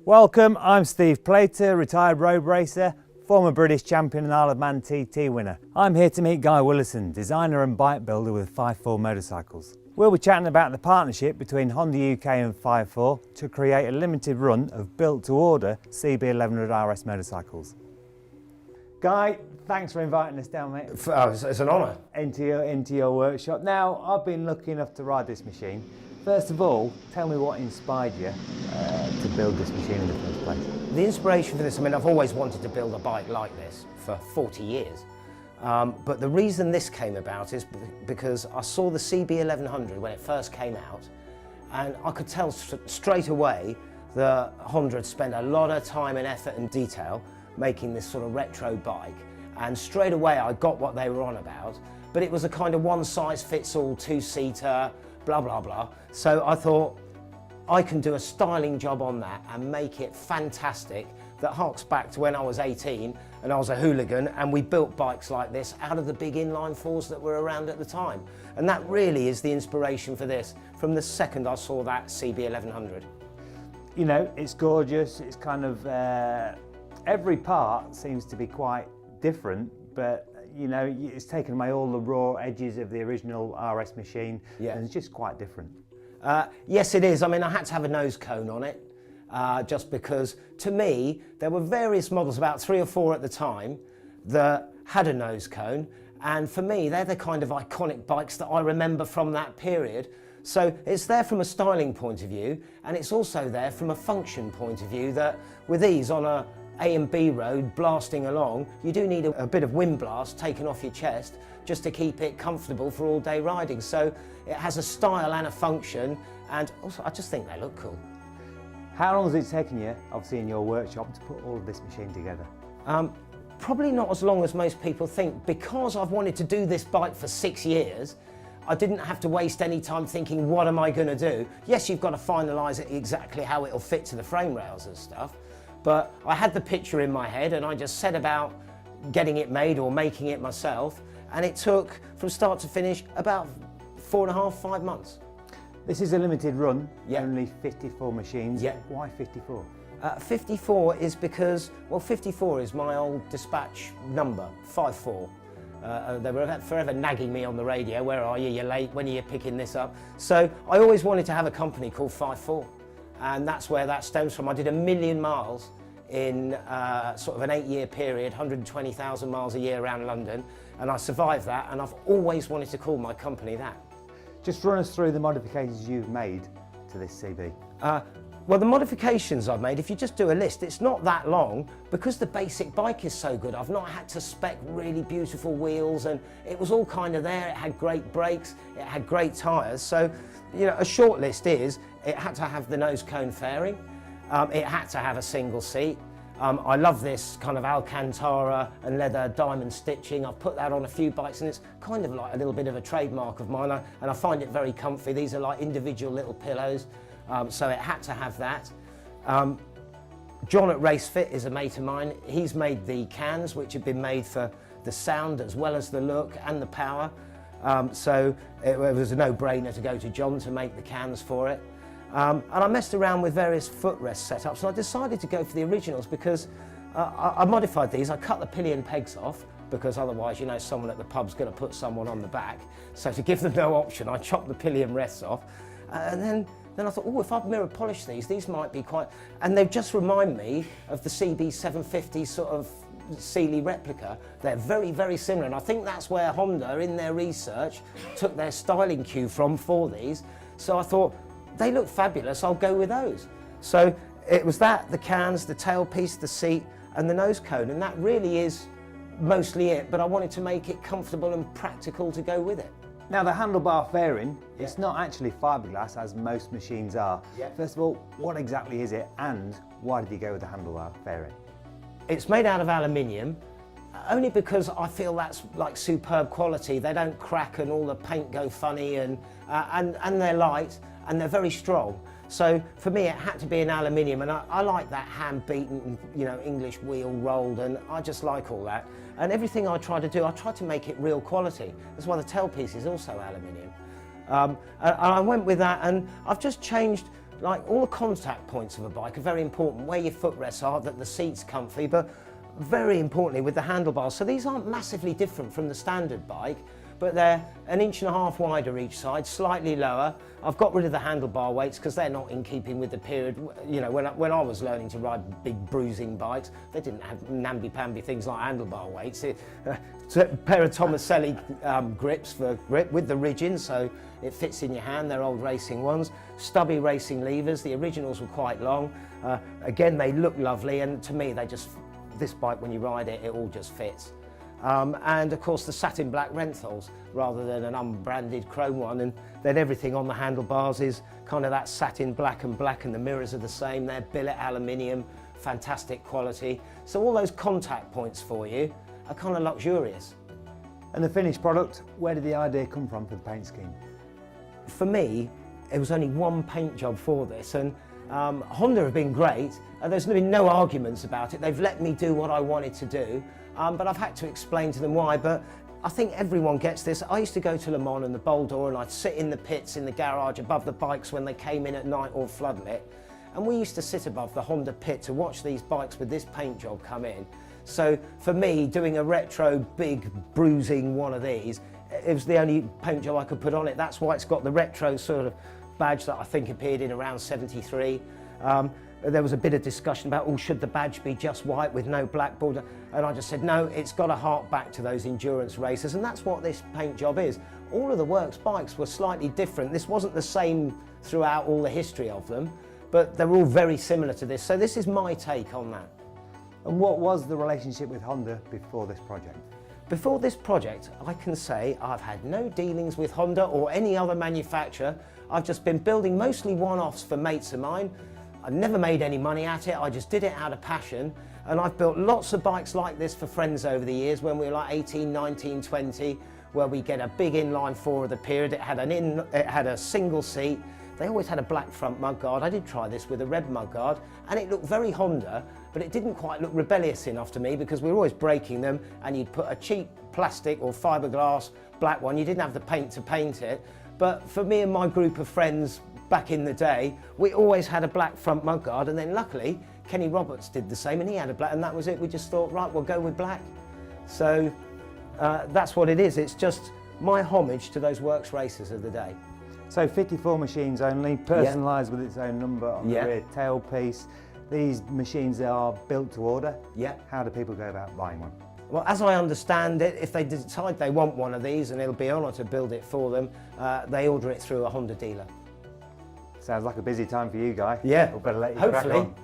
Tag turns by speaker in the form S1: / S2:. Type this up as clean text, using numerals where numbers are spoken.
S1: Welcome, I'm Steve Plater, retired road racer, former British champion and Isle of Man TT winner. I'm here to meet Guy Willison, designer and bike builder with 5-4 motorcycles. We'll be chatting about the partnership between Honda UK and 5-4 to create a limited run of built-to-order CB1100 RS motorcycles. Guy, thanks for inviting us down, mate.
S2: It's an honour.
S1: Into your workshop. Now, I've been lucky enough to ride this machine. First of all, tell me what inspired you to build this machine in the first place.
S2: The inspiration for this, I mean, I've always wanted to build a bike like this for 40 years. But the reason this came about is because I saw the CB1100 when it first came out, and I could tell straight away that Honda had spent a lot of time and effort and detail making this sort of retro bike, and straight away I got what they were on about, but it was a kind of one-size-fits-all two-seater, blah blah blah. So I thought I can do a styling job on that and make it fantastic that harks back to when I was 18 and I was a hooligan and we built bikes like this out of the big inline fours that were around at the time. And that really is the inspiration for this from the second I saw that CB1100.
S1: You know, it's gorgeous, it's kind of, every part seems to be quite different, but you know, it's taken away all the raw edges of the original RS machine, and it's just quite different.
S2: Yes, it is. I mean, I had to have a nose cone on it, just because, to me, there were various models, about 3 or 4 at the time, that had a nose cone, and for me, they're the kind of iconic bikes that I remember from that period. So it's there from a styling point of view, and it's also there from a function point of view that with these on a A and B road blasting along, you do need a bit of wind blast taken off your chest just to keep it comfortable for all day riding. So it has a style and a function, and also I just think they look cool.
S1: How long has it taken you, obviously in your workshop, to put all of this machine together?
S2: Probably not as long as most people think. Because I've wanted to do this bike for 6 years, I didn't have to waste any time thinking, what am I going to do? Yes, you've got to finalise it exactly how it'll fit to the frame rails and stuff, but I had the picture in my head and I just set about getting it made or making it myself, and it took, from start to finish, about 4.5, 5 months.
S1: This is a limited run, only 54 machines.
S2: Yeah.
S1: Why 54?
S2: 54 is because, well, 54 is my old dispatch number, 5-4. They were forever nagging me on the radio, where are you, you're late, when are you picking this up? So I always wanted to have a company called 5-4, and that's where that stems from. I did 1 million miles in sort of an 8-year period, 120,000 miles a year around London, and I survived that, and I've always wanted to call my company that.
S1: Just run us through the modifications you've made to this CB.
S2: Well, the modifications I've made, if you just do a list, it's not that long because the basic bike is so good. I've not had to spec really beautiful wheels, and it was all kind of there. It had great brakes, it had great tyres. So, you know, a short list is, it had to have the nose cone fairing, it had to have a single seat. I love this kind of Alcantara and leather diamond stitching. I've put that on a few bikes and it's kind of like a little bit of a trademark of mine, and I find it very comfy. These are like individual little pillows. So it had to have that. John at Race Fit is a mate of mine. He's made the cans, which have been made for the sound as well as the look and the power. So it was a no-brainer to go to John to make the cans for it. And I messed around with various footrest setups, and I decided to go for the originals because I modified these. I cut the pillion pegs off because otherwise, you know, someone at the pub's going to put someone on the back. So to give them no option, I chopped the pillion rests off, and then I thought, oh, if I mirror polish these might be quite... And they just remind me of the CB750 sort of Sealy replica. They're very, very similar, and I think that's where Honda, in their research, took their styling cue from for these. So I thought, they look fabulous, I'll go with those. So it was that, the cans, the tailpiece, the seat, and the nose cone, and that really is mostly it, but I wanted to make it comfortable and practical to go with it.
S1: Now the handlebar fairing, it's not actually fiberglass as most machines are. First of all, what exactly is it, and why did you go with the handlebar fairing?
S2: It's made out of aluminium, only because I feel that's like superb quality. They don't crack and all the paint go funny, and they're light and they're very strong. So for me it had to be an aluminium, and I like that hand-beaten, you know, English wheel rolled, and I just like all that. And everything I try to do, I try to make it real quality. That's why the tailpiece is also aluminium. And I went with that, and I've just changed like all the contact points of a bike are very important, where your footrests are, that the seat's comfy, but very importantly with the handlebars. So these aren't massively different from the standard bike, but they're 1.5 inches wider each side, slightly lower. I've got rid of the handlebar weights because they're not in keeping with the period. You know, when I was learning to ride big bruising bikes, they didn't have namby-pamby things like handlebar weights. It's a pair of Tomaselli grips for grip with the ridge-in, so it fits in your hand. They're old racing ones. Stubby racing levers. The originals were quite long. Again, they look lovely, and to me, this bike, when you ride it, it all just fits. And of course the satin black Renthols rather than an unbranded chrome one, and then everything on the handlebars is kind of that satin black, and the mirrors are the same. They're billet aluminium, fantastic quality. So all those contact points for you are kind of luxurious.
S1: And the finished product, where did the idea come from for the paint scheme?
S2: For me, it was only one paint job for this, and Honda have been great. There's been no arguments about it. They've let me do what I wanted to do, but I've had to explain to them why. But I think everyone gets this. I used to go to Le Mans and the Bol d'Or, and I'd sit in the pits in the garage above the bikes when they came in at night or floodlit. And we used to sit above the Honda pit to watch these bikes with this paint job come in. So for me, doing a retro big bruising one of these, it was the only paint job I could put on it. That's why it's got the retro sort of badge that I think appeared in around '73. There was a bit of discussion about, oh, should the badge be just white with no black border? And I just said, no, it's got to hark back to those endurance races, and that's what this paint job is. All of the works bikes were slightly different. This wasn't the same throughout all the history of them, but they're all very similar to this. So this is my take on that.
S1: And what was the relationship with Honda before this project?
S2: Before this project, I can say I've had no dealings with Honda or any other manufacturer. I've just been building mostly one-offs for mates of mine. I never made any money at it, I just did it out of passion. And I've built lots of bikes like this for friends over the years when we were like 18, 19, 20, where we get a big inline 4 of the period. It had a single seat. They always had a black front mudguard. I did try this with a red mudguard, and it looked very Honda, but it didn't quite look rebellious enough to me because we were always breaking them, and you'd put a cheap plastic or fiberglass black one. You didn't have the paint to paint it. But for me and my group of friends back in the day, we always had a black front mudguard, and then luckily Kenny Roberts did the same, and he had a black, and that was it. We just thought, right, we'll go with black. So that's what it is. It's just my homage to those works racers of the day.
S1: So 54 machines only, personalised with its own number on the rear tailpiece. These machines are built to order.
S2: Yeah.
S1: How do people go about buying one?
S2: Well, as I understand it, if they decide they want one of these, and it'll be an honour to build it for them, they order it through a Honda dealer.
S1: Sounds like a busy time for you, Guy.
S2: Yeah,
S1: We'll better let you crack
S2: hopefully.
S1: on.